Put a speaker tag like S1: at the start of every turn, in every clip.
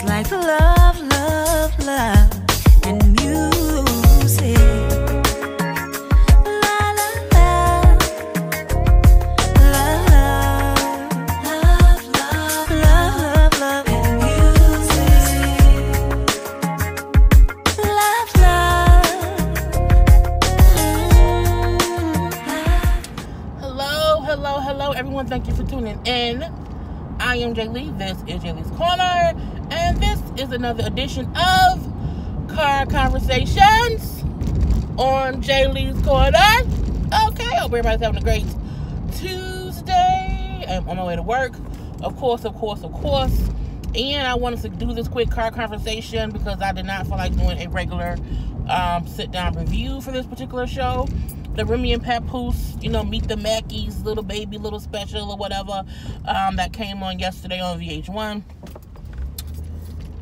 S1: like love, love, love, and music. La la la, love, love, love, love, love, and music. Love, love.
S2: Hello, everyone. Thank you for tuning in. I am Jay Lee. This is Jay Lee's Corner, and this is another edition of Car Conversations on Jay Lee's Corner. Okay, hope everybody's having a great Tuesday. I'm on my way to work, of course. And I wanted to do this quick car conversation because I did not feel like doing a regular sit-down review for this particular show. The Remy and Papoose, Meet the Mackies, little baby, little special or whatever, that came on yesterday on VH1.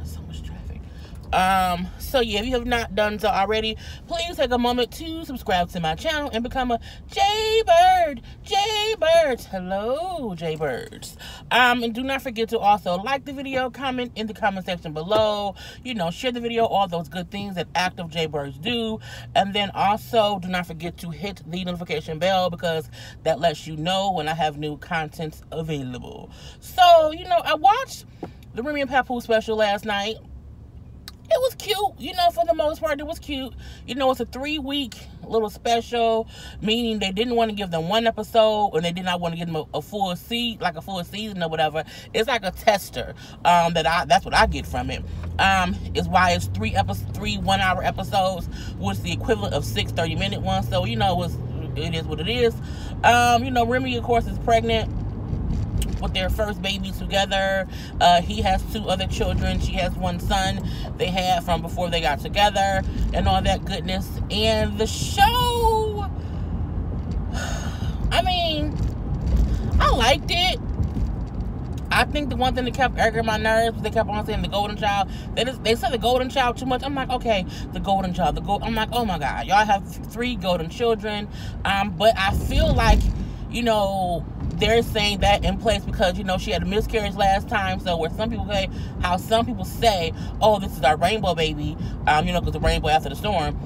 S2: So much traffic. So yeah, if you have not done so already, please take a moment to subscribe to my channel and become a Jaybird. Hello, Jaybirds. And do not forget to also like the video, comment in the comment section below, share the video, all those good things that active Jaybirds do. And then also do not forget to hit the notification bell because that lets you know when I have new content available. So, I watched the Remy and Papoose special last night. It was cute, for the most part, it was cute. It's a 3-week little special, meaning they didn't want to give them one episode, and they did not want to give them a full season or whatever. It's like a tester. That's what I get from it. Is why it's 3 1-hour episodes, which is the equivalent of 6 30-minute ones. So, it is what it is. Remy, of course, is pregnant with their first baby together. He has 2 other children. She has 1 son they had from before they got together and all that goodness. And the show, I liked it. I think the one thing that kept irritating my nerves, they kept on saying the golden child. They said the golden child too much. I'm like, okay, the golden child. I'm like, oh my God, y'all have 3 golden children. But I feel like, they're saying that in place because, she had a miscarriage last time. So where some people say, oh, this is our rainbow baby, because the rainbow after the storm,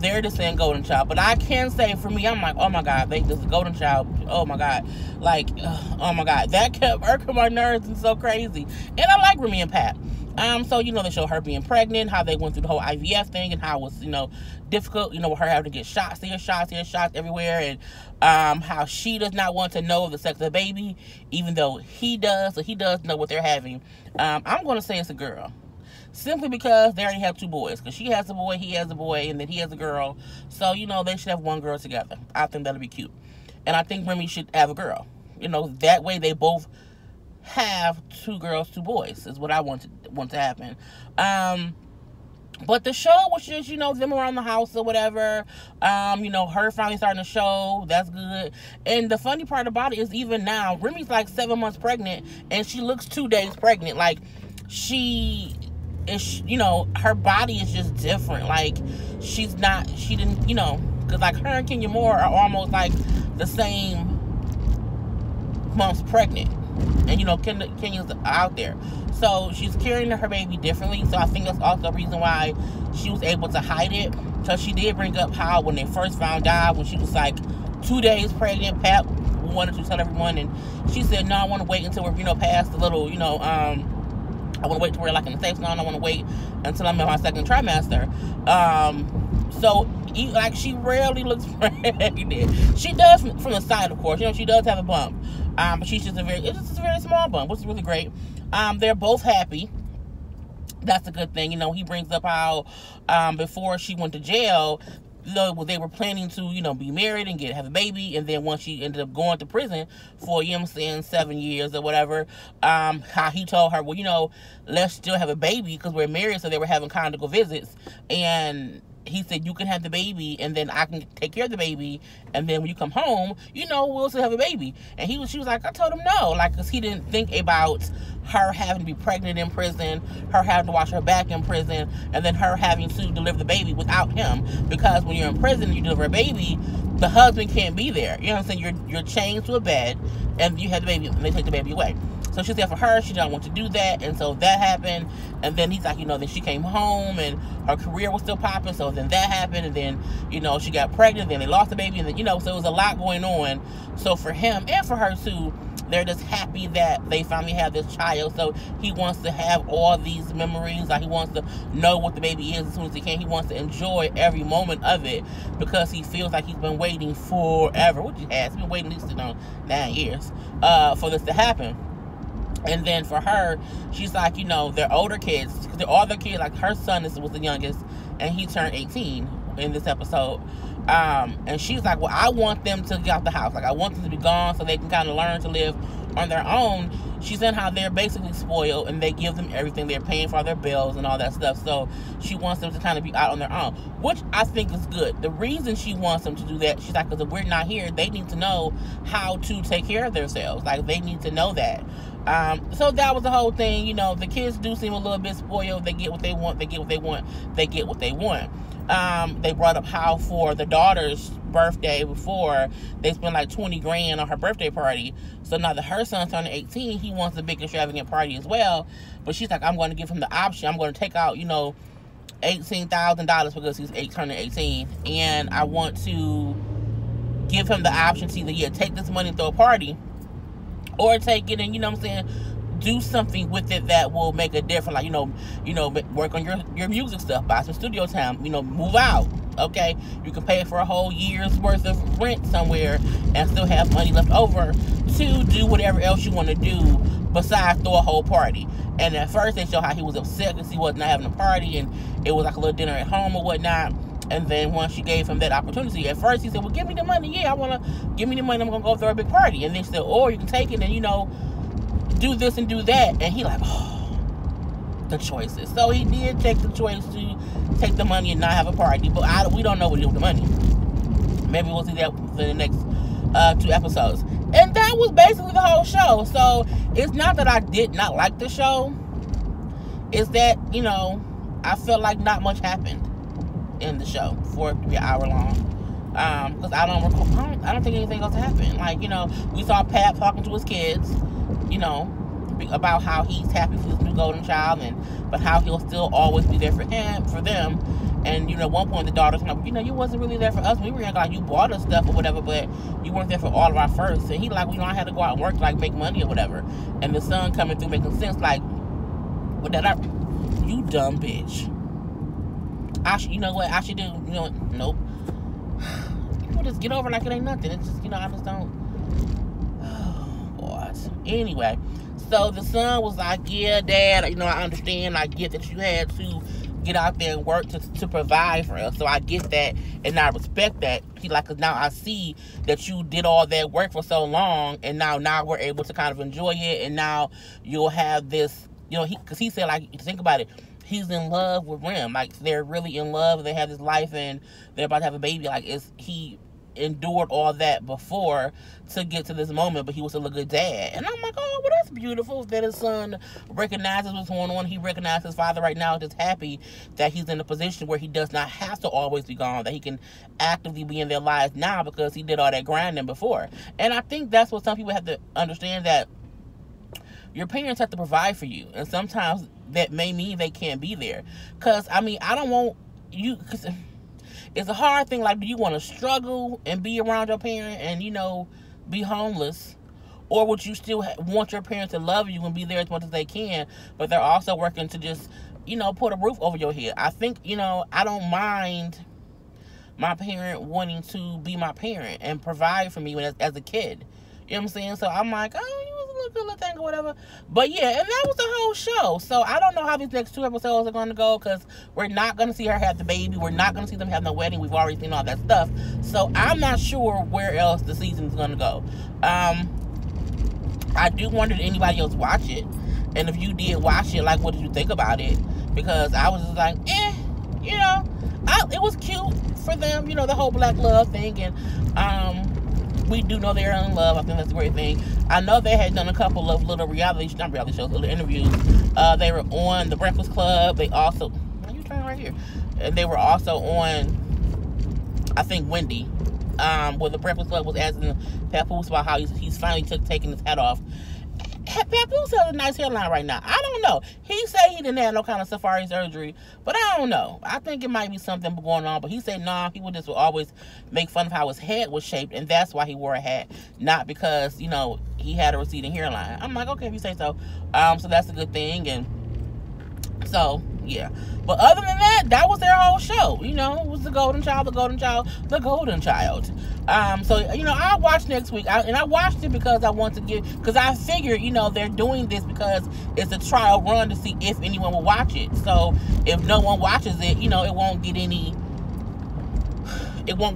S2: they're just saying golden child. But I can say for me, I'm like, oh my God, this is a golden child. Oh my God. Oh my God. That kept irking my nerves and so crazy. And I like Remy and Pat. So, they show her being pregnant, how they went through the whole IVF thing and how it was, difficult, with her having to get shots everywhere, and how she does not want to know the sex of the baby, even though he does, so he does know what they're having. I'm going to say it's a girl. Simply because they already have 2 boys. Because she has a boy, he has a boy, and then he has a girl. So, they should have 1 girl together. I think that'll be cute. And I think Remy should have a girl. That way they both have 2 girls, 2 boys is what I want to happen. But the show was just, them around the house or whatever. Her finally starting the show. That's good. And the funny part about it is even now, Remy's like 7 months pregnant and she looks 2 days pregnant. Like she is, her body is just different. Like she didn't, because like her and Kenya Moore are almost like the same months pregnant. And, Kenya's out there. So, she's carrying her baby differently. So, I think that's also a reason why she was able to hide it. So, she did bring up how when they first found out, when she was like 2 days pregnant, Pat wanted to tell everyone. And she said, no, I want to wait until we're, past the little, I want to wait till we're like in the safe zone. I want to wait until I'm in my 2nd trimester. So, she rarely looks pregnant. She does from the side, of course. She does have a bump. But it's just a very small bump, which is really great. They're both happy. That's a good thing. He brings up how, before she went to jail, they were planning to, be married and have a baby. And then once she ended up going to prison for, 7 years or whatever, how he told her, well, let's still have a baby because we're married. So they were having conjugal visits. And he said, you can have the baby and then I can take care of the baby. And then when you come home, we'll still have a baby. And she was like, I told him no. Because he didn't think about her having to be pregnant in prison, her having to watch her back in prison, and then her having to deliver the baby without him. Because when you're in prison and you deliver a baby, the husband can't be there. You know what I'm saying? You're chained to a bed and you have the baby and they take the baby away. So she said for her, she didn't want to do that. And so that happened. And then he's like, then she came home and her career was still popping. So then that happened. And then, she got pregnant. Then they lost the baby. And then, so it was a lot going on. So for him and for her too, they're just happy that they finally have this child. So he wants to have all these memories. Like, he wants to know what the baby is as soon as he can. He wants to enjoy every moment of it because he feels like he's been waiting forever, which he has. He's been waiting at least 9 years for this to happen. And then for her, she's like, they're older kids. They're all their kids. Like, her son was the youngest, and he turned 18 in this episode. And she's like, well, I want them to get out the house. Like, I want them to be gone so they can kind of learn to live on their own. She's in how they're basically spoiled, and they give them everything. They're paying for their bills and all that stuff. So she wants them to kind of be out on their own, which I think is good. The reason she wants them to do that, she's like, because if we're not here, they need to know how to take care of themselves. Like, they need to know that. So that was the whole thing. The kids do seem a little bit spoiled. They get what they want. They get what they want. They get what they want. They brought up how for the daughter's birthday before, they spent like $20,000 on her birthday party. So now that her son's turning 18, he wants a big extravagant party as well. But she's like, I'm going to give him the option. I'm going to take out, $18,000 because he's turning 18. And I want to give him the option to either, take this money and throw a party, or take it and, do something with it that will make a difference. Like, work on your music stuff, buy some studio time, move out. Okay, you can pay for a whole year's worth of rent somewhere and still have money left over to do whatever else you want to do besides throw a whole party. And at first they show how he was upset because he was not having a party, and it was like a little dinner at home or whatnot. And then once she gave him that opportunity, at first he said, well, give me the money. Yeah, give me the money. I'm going to go throw a big party. And then she said, or you can take it and, do this and do that. And he like, the choices. So he did take the choice to take the money and not have a party. But we don't know what he did with the money. Maybe we'll see that for the next 2 episodes. And that was basically the whole show. So it's not that I did not like the show. It's that, I felt like not much happened in the show for it to be an hour long. Because I don't think anything else happened. Like, we saw Pat talking to his kids, about how he's happy for this new golden child, but how he'll still always be there for them. And, at one point the daughter's like, you wasn't really there for us. We were like, you bought us stuff or whatever, but you weren't there for all of our firsts. And he like, I had to go out and work to like make money or whatever. And the son coming through making sense, like, what that you dumb bitch. You know what I should do? Nope. People just get over like it ain't nothing. It's just, I just don't. Oh, what? Anyway, so the son was like, yeah, Dad, I understand. I get that you had to get out there and work to provide for us. So I get that, and I respect that. He like, cause now I see that you did all that work for so long, and now we're able to kind of enjoy it, and now you'll have this, cause he said, like, think about it. He's in love with Rem. Like, they're really in love. They have this life, and they're about to have a baby. Like, he endured all that before to get to this moment, but he was still a good dad. And I'm like, oh, well, that's beautiful that his son recognizes what's going on. He recognizes his father right now, just happy that he's in a position where he does not have to always be gone, that he can actively be in their lives now because he did all that grinding before. And I think that's what some people have to understand, that your parents have to provide for you. And sometimes that may mean they can't be there. Because, I don't want you... Cause it's a hard thing. Like, do you want to struggle and be around your parent and, be homeless? Or would you still want your parents to love you and be there as much as they can, but they're also working to just, put a roof over your head? I think, I don't mind my parent wanting to be my parent and provide for me as a kid. You know what I'm saying? So I'm like, oh, you was a little good thing or whatever. But yeah, and that was the whole show. So I don't know how these next 2 episodes are going to go, because we're not going to see her have the baby. We're not going to see them have no wedding. We've already seen all that stuff. So I'm not sure where else the season is going to go. I do wonder, did anybody else watch it? And if you did watch it, like, what did you think about it? Because I was just like, it was cute for them, the whole black love thing. And, we do know they're in love. I think that's a great thing. I know they had done a couple of little not reality shows, little interviews. They were on The Breakfast Club. They also, you turn right here. And they were also on, I think, Wendy, where The Breakfast Club was asking Papoose about how he's finally taking his hat off. Papoose has a nice hairline right now. I don't know. He said he didn't have no kind of safari surgery, but I don't know. I think it might be something going on, but he said nah, people just will always make fun of how his head was shaped, and that's why he wore a hat, not because, you know, he had a receding hairline. I'm like, okay, if you say so. So that's a good thing, and so, yeah. But other than that, that was their whole show. You know, it was the golden child, the golden child, the golden child. So, you know, I'll watch next week. And I watched it because I want to because I figured, you know, they're doing this because it's a trial run to see if anyone will watch it. So, if no one watches it, you know, it won't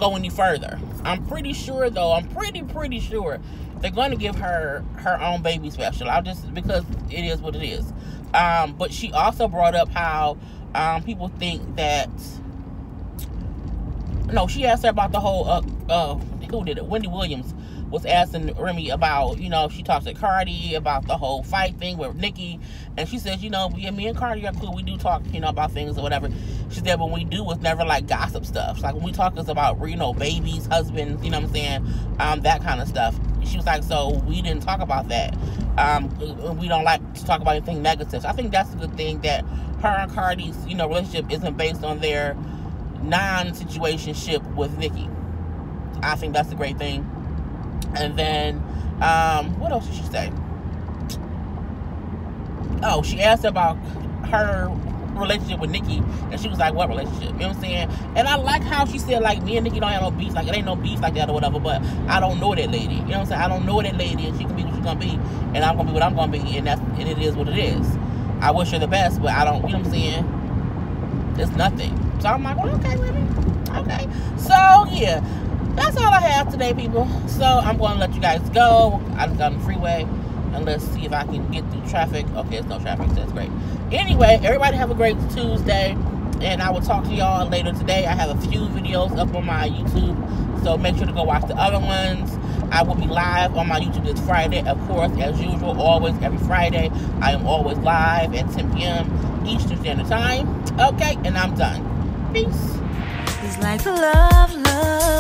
S2: go any further. I'm pretty sure, though, I'm pretty sure they're going to give her own baby special. Because it is what it is. But she also brought up how people think that... No, she asked her about the whole... who did it? Wendy Williams was asking Remy about, you know, if she talks to Cardi about the whole fight thing with Nicki. And she says, you know, yeah, me and Cardi are cool. We do talk, you know, about things or whatever. She said, but when we do, it's never like gossip stuff. Like when we talk, it's about, you know, babies, husbands, you know what I'm saying? That kind of stuff. She was like, so we didn't talk about that. We don't like to talk about anything negative. So I think that's a good thing, that her and Cardi's, you know, relationship isn't based on their non-situationship with Nicki. I think that's a great thing. And then, what else did she say? Oh, she asked about her relationship with Nicki, and she was like, what relationship? You know what I'm saying? And I like how she said, like, me and Nicki don't have no beef, like, it ain't no beef like that or whatever, but I don't know that lady. You know what I'm saying? I don't know that lady, and she can be what she's gonna be, and I'm gonna be what I'm gonna be, and it is what it is. I wish her the best, but I don't, you know what I'm saying? It's nothing. So I'm like, well, okay, Remy. Okay. So, yeah. That's all I have today, people. So I'm going to let you guys go. I just got on the freeway, and let's see if I can get through traffic. Okay, there's no traffic, so that's great. Anyway, everybody have a great Tuesday, and I will talk to y'all later today. I have a few videos up on my YouTube, so make sure to go watch the other ones. I will be live on my YouTube this Friday, of course, as usual, always, every Friday. I am always live at 10 p.m. Eastern Standard Time. Okay, and I'm done. Peace.
S1: It's like love, love.